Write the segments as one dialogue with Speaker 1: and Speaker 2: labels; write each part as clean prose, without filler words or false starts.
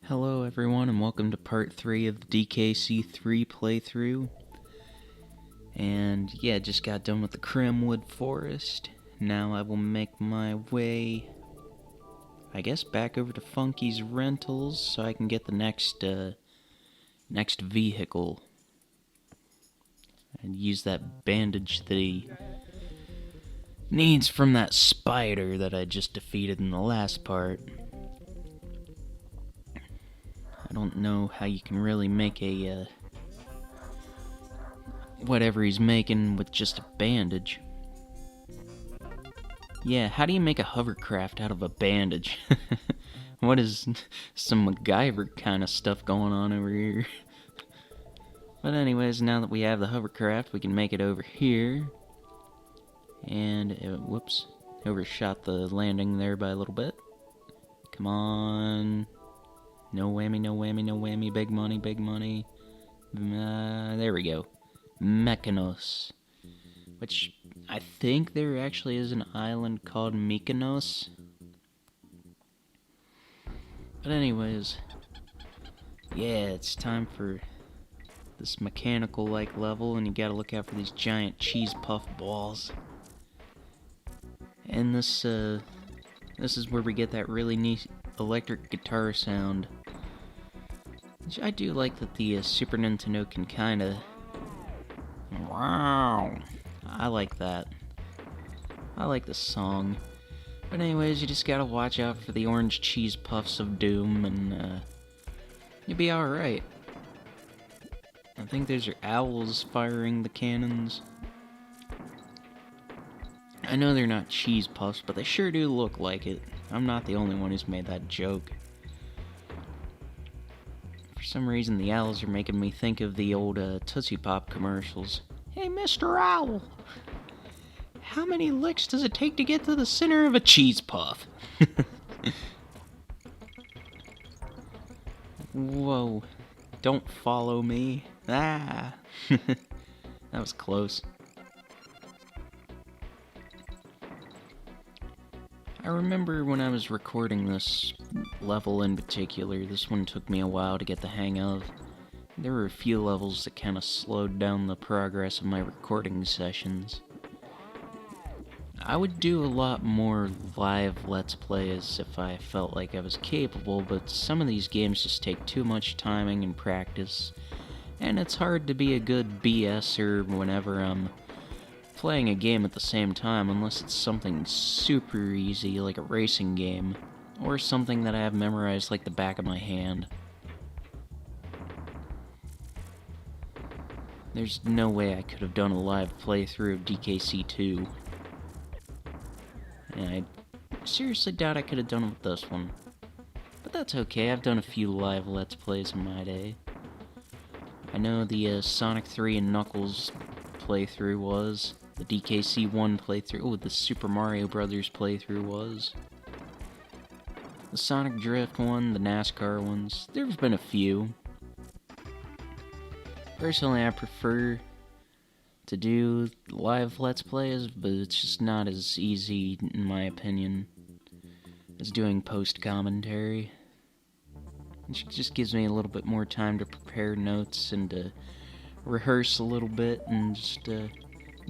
Speaker 1: Hello everyone and welcome to part 3 of the DKC3 playthrough. And yeah, just got done with the Crimwood Forest. Now I will make my way, I guess, back over to Funky's Rentals so I can get the next vehicle. And use that bandage that he needs from that spider that I just defeated in the last part. I don't know how you can really make a, whatever he's making with just a bandage. Yeah, how do you make a hovercraft out of a bandage? What is some MacGyver kind of stuff going on over here? But anyways, now that we have the hovercraft, we can make it over here. And, whoops, overshot the landing there by a little bit. Come on. No whammy, no whammy, no whammy. Big money, big money. There we go. Mykonos. Which, I think there actually is an island called Mykonos. But anyways. Yeah, it's time for this mechanical-like level, and you gotta look out for these giant cheese puff balls. And this is where we get that really neat electric guitar sound. Which I do like that the Super Nintendo can kinda... Wow! I like that. I like the song. But anyways, you just gotta watch out for the orange cheese puffs of doom, and you'll be alright. I think those are owls firing the cannons. I know they're not cheese puffs, but they sure do look like it. I'm not the only one who's made that joke. For some reason, the owls are making me think of the old Tootsie Pop commercials. Hey, Mr. Owl! How many licks does it take to get to the center of a cheese puff? Whoa. Don't follow me. Ah! That was close. I remember when I was recording this level in particular, this one took me a while to get the hang of. There were a few levels that kind of slowed down the progress of my recording sessions. I would do a lot more live Let's Plays if I felt like I was capable, but some of these games just take too much timing and practice, and it's hard to be a good BSer whenever I'm playing a game at the same time, unless it's something super easy like a racing game, or something that I have memorized like the back of my hand. There's no way I could have done a live playthrough of DKC2. And I seriously doubt I could have done it with this one. But that's okay, I've done a few live Let's Plays in my day. I know the Sonic 3 and Knuckles playthrough was. The DKC1 playthrough, the Super Mario Brothers playthrough was. The Sonic Drift one, the NASCAR ones, there's been a few. Personally, I prefer to do live Let's Plays, but it's just not as easy, in my opinion, as doing post-commentary. It just gives me a little bit more time to prepare notes and to rehearse a little bit and just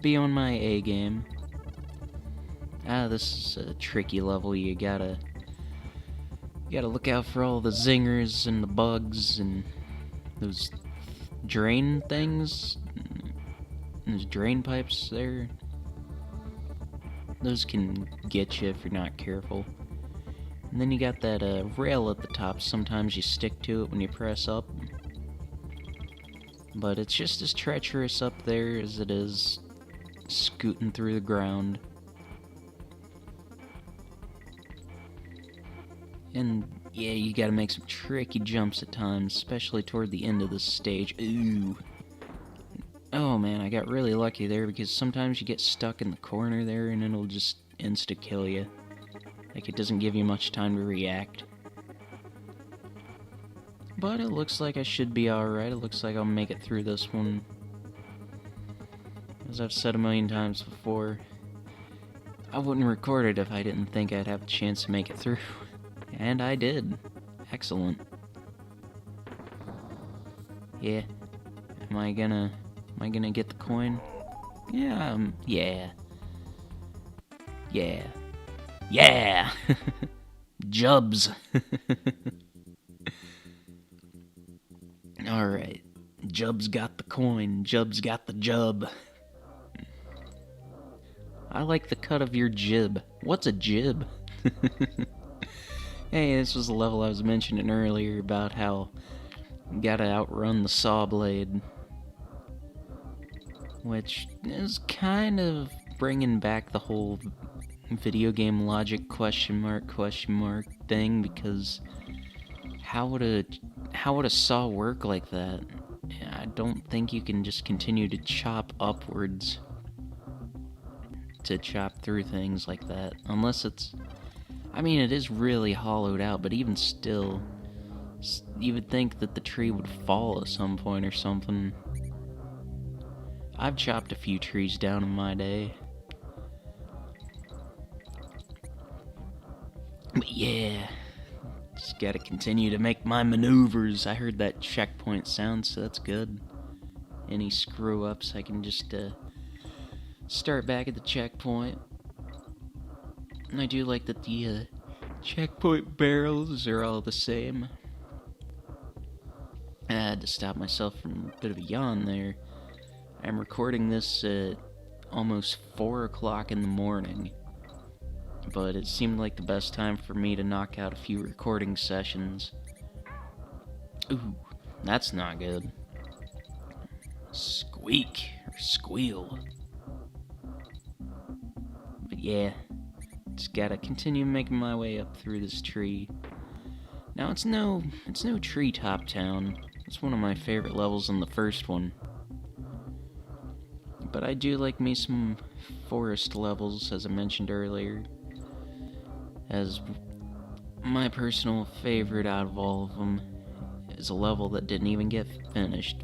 Speaker 1: be on my A game. This is a tricky level. You gotta look out for all the zingers and the bugs and those drain things. There's drain pipes there. Those can get you if you're not careful. And then you got that rail at the top. Sometimes you stick to it when you press up. But it's just as treacherous up there as it is scooting through the ground. And yeah, you gotta make some tricky jumps at times, especially toward the end of the stage. Ooh. Oh man, I got really lucky there because sometimes you get stuck in the corner there and it'll just insta-kill you. Like, it doesn't give you much time to react. But it looks like I should be alright. It looks like I'll make it through this one. As I've said a million times before, I wouldn't record it if I didn't think I'd have a chance to make it through. And I did. Excellent. Yeah. Am I gonna get the coin? Yeah, yeah. Yeah. Yeah! Jubs. Alright. Jub's got the coin. Jub's got the jub. I like the cut of your jib. What's a jib? Hey, this was the level I was mentioning earlier about how you gotta outrun the saw blade. Which is kind of bringing back the whole video game logic question mark thing, because how would a saw work like that? I don't think you can just continue to chop upwards to chop through things like that, unless it's... I mean, it is really hollowed out, but even still, you would think that the tree would fall at some point or something. I've chopped a few trees down in my day. But yeah, just gotta continue to make my maneuvers. I heard that checkpoint sound, so that's good. Any screw-ups, I can just start back at the checkpoint. And I do like that the checkpoint barrels are all the same. I had to stop myself from a bit of a yawn there. I'm recording this at almost 4 o'clock in the morning. But it seemed like the best time for me to knock out a few recording sessions. Ooh, that's not good. Squeak, or squeal. But yeah, just gotta continue making my way up through this tree. Now it's no treetop town. It's one of my favorite levels in the first one. But I do like me some forest levels, as I mentioned earlier. As my personal favorite out of all of them is a level that didn't even get finished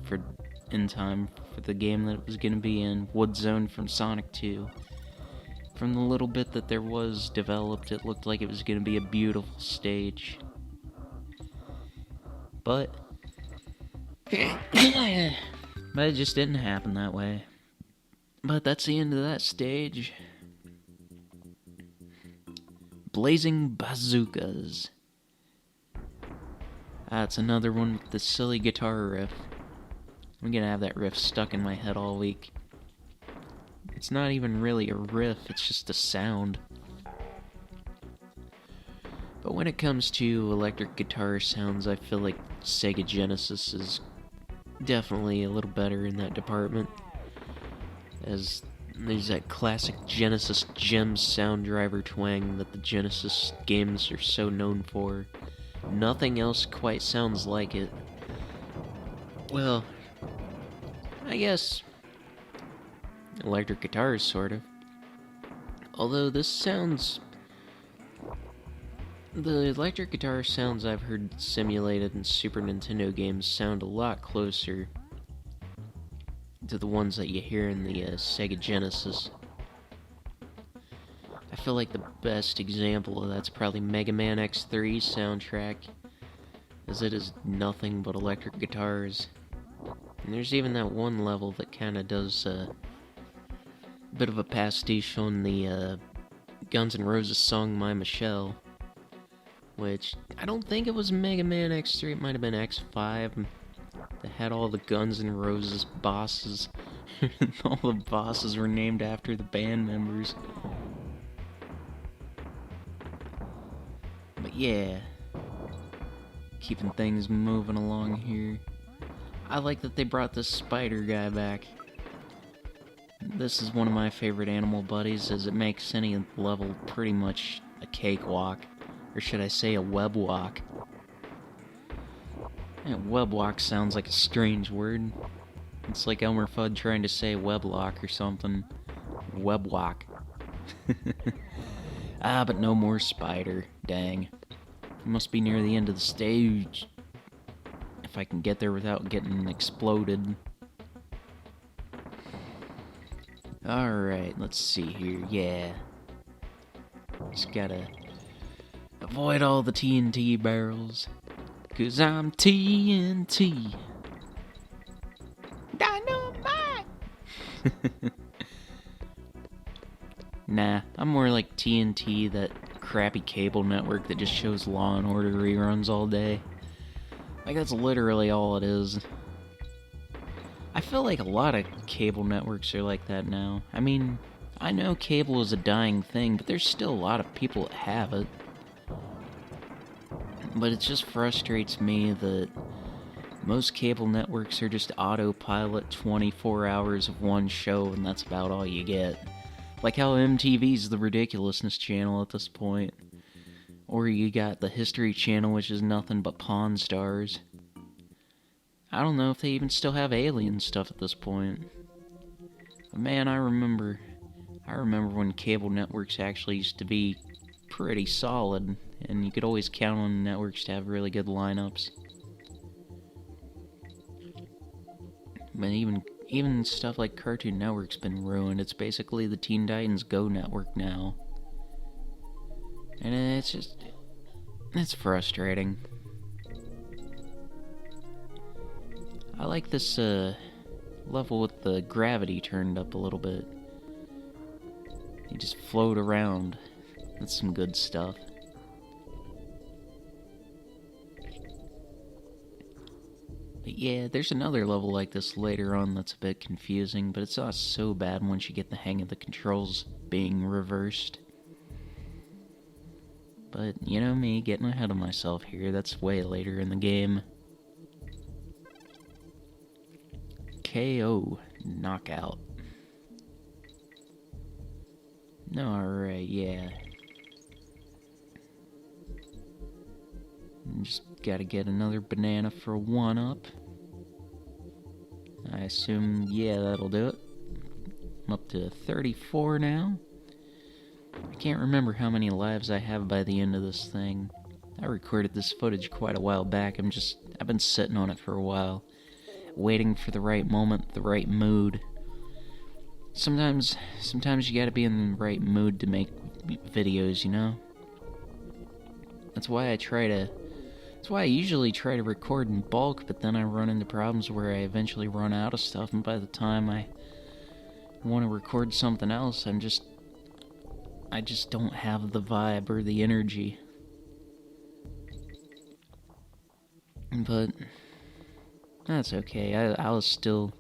Speaker 1: in time for the game that it was going to be in, Wood Zone from Sonic 2. From the little bit that there was developed, it looked like it was going to be a beautiful stage. But it just didn't happen that way. But that's the end of that stage. Blazing Bazookas. That's another one with the silly guitar riff. I'm gonna have that riff stuck in my head all week. It's not even really a riff, it's just a sound. But when it comes to electric guitar sounds, I feel like Sega Genesis is definitely a little better in that department. As there's that classic Genesis Gems sound driver twang that the Genesis games are so known for. Nothing else quite sounds like it. Well, I guess electric guitars, sort of. Although the electric guitar sounds I've heard simulated in Super Nintendo games sound a lot closer to the ones that you hear in the Sega Genesis. I feel like the best example of that's probably Mega Man X3 soundtrack, as it is nothing but electric guitars. And there's even that one level that kinda does a bit of a pastiche on the Guns N' Roses song My Michelle, which I don't think it was Mega Man X3, it might have been X5. That had all the Guns N' Roses bosses. All the bosses were named after the band members. But yeah, keeping things moving along here. I like that they brought this spider guy back. This is one of my favorite animal buddies, as it makes any level pretty much a cakewalk. Or should I say a web walk. Yeah, webwalk sounds like a strange word. It's like Elmer Fudd trying to say weblock or something. Webwalk. But no more spider. Dang. It must be near the end of the stage. If I can get there without getting exploded. Alright, let's see here. Yeah. Just gotta avoid all the TNT barrels. 'Cause I'm TNT. Nah, I'm more like TNT, that crappy cable network that just shows Law and Order reruns all day. Like, that's literally all it is. I feel like a lot of cable networks are like that now. I mean, I know cable is a dying thing, but there's still a lot of people that have it. But it just frustrates me that most cable networks are just autopilot 24 hours of one show, and that's about all you get. Like how MTV's the Ridiculousness channel at this point. Or you got the History Channel, which is nothing but Pawn Stars. I don't know if they even still have alien stuff at this point. But man, I remember when cable networks actually used to be pretty solid, and you could always count on networks to have really good lineups. But even stuff like Cartoon Network's been ruined. It's basically the Teen Titans Go network now. And it's frustrating. I like this level with the gravity turned up a little bit. You just float around. That's some good stuff. But yeah, there's another level like this later on that's a bit confusing, but it's not so bad once you get the hang of the controls being reversed. But, you know me, getting ahead of myself here, that's way later in the game. KO. Knockout. Alright, yeah. Just gotta get another banana for 1-up. I assume, yeah, that'll do it. I'm up to 34 now. I can't remember how many lives I have by the end of this thing. I recorded this footage quite a while back. I've been sitting on it for a while, waiting for the right moment, the right mood. Sometimes you gotta be in the right mood to make videos, you know? That's why I usually try to record in bulk, but then I run into problems where I eventually run out of stuff, and by the time I want to record something else, I just don't have the vibe or the energy. But that's okay. I'll still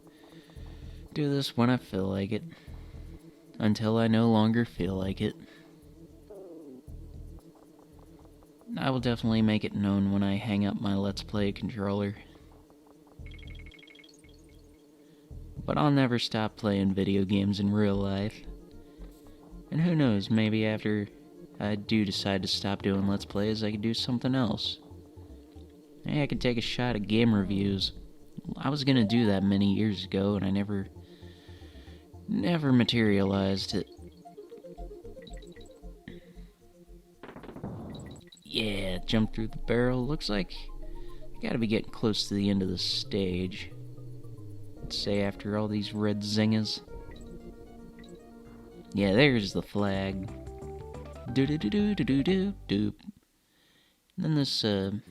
Speaker 1: do this when I feel like it, until I no longer feel like it. I will definitely make it known when I hang up my Let's Play controller. But I'll never stop playing video games in real life. And who knows, maybe after I do decide to stop doing Let's Plays, I could do something else. Hey, I could take a shot at game reviews. I was gonna do that many years ago, and I never materialized it. Yeah, jump through the barrel. Looks like I gotta be getting close to the end of the stage. Let's say after all these red zingas. Yeah, there's the flag. Do do do do do do do do. And then this do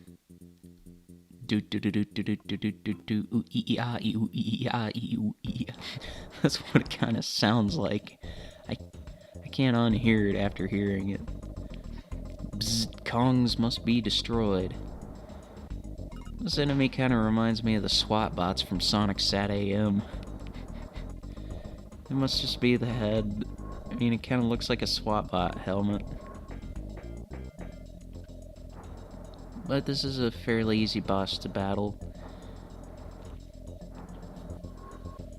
Speaker 1: do do do do do do do do do ooh ee ah ee ooh ee ah ee ooh ee. That's what it kind of sounds like. I can't unhear it after hearing it. Bzz, Kongs must be destroyed. This enemy kind of reminds me of the SWAT bots from Sonic Sat AM. It must just be the head. I mean, it kind of looks like a SWAT bot helmet. But this is a fairly easy boss to battle.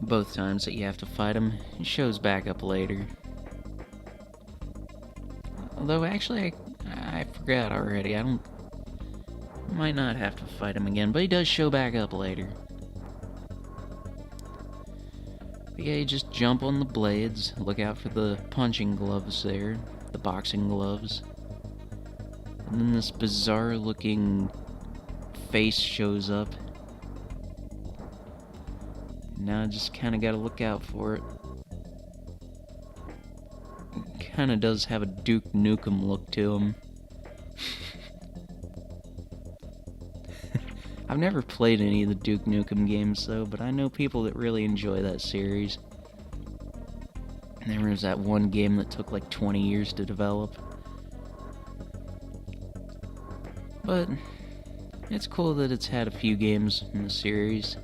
Speaker 1: Both times that you have to fight him, he shows back up later. Although, actually, I forgot already. I might not have to fight him again, but he does show back up later. But yeah, you just jump on the blades, look out for the punching gloves there, the boxing gloves. And then this bizarre looking face shows up. Now I just kinda gotta look out for it. Kinda does have a Duke Nukem look to him. I've never played any of the Duke Nukem games though, but I know people that really enjoy that series. There was that one game that took like 20 years to develop. But it's cool that it's had a few games in the series.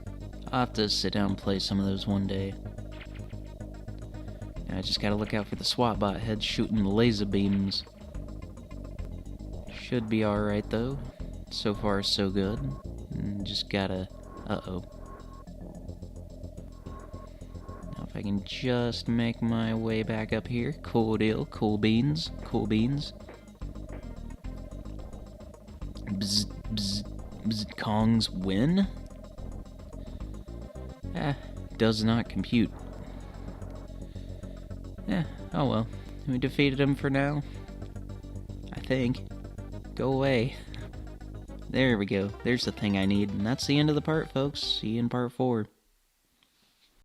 Speaker 1: I'll have to sit down and play some of those one day. I just gotta look out for the SWAT bot heads shooting the laser beams. Should be alright though. So far so good. Just gotta... uh-oh. Now if I can just make my way back up here. Cool deal. Cool beans. Cool beans. Bzz, bzz, bzz. Kongs win? Does not compute. Oh well. We defeated him for now. I think. Go away. There we go. There's the thing I need. And that's the end of the part, folks. See you in part 4.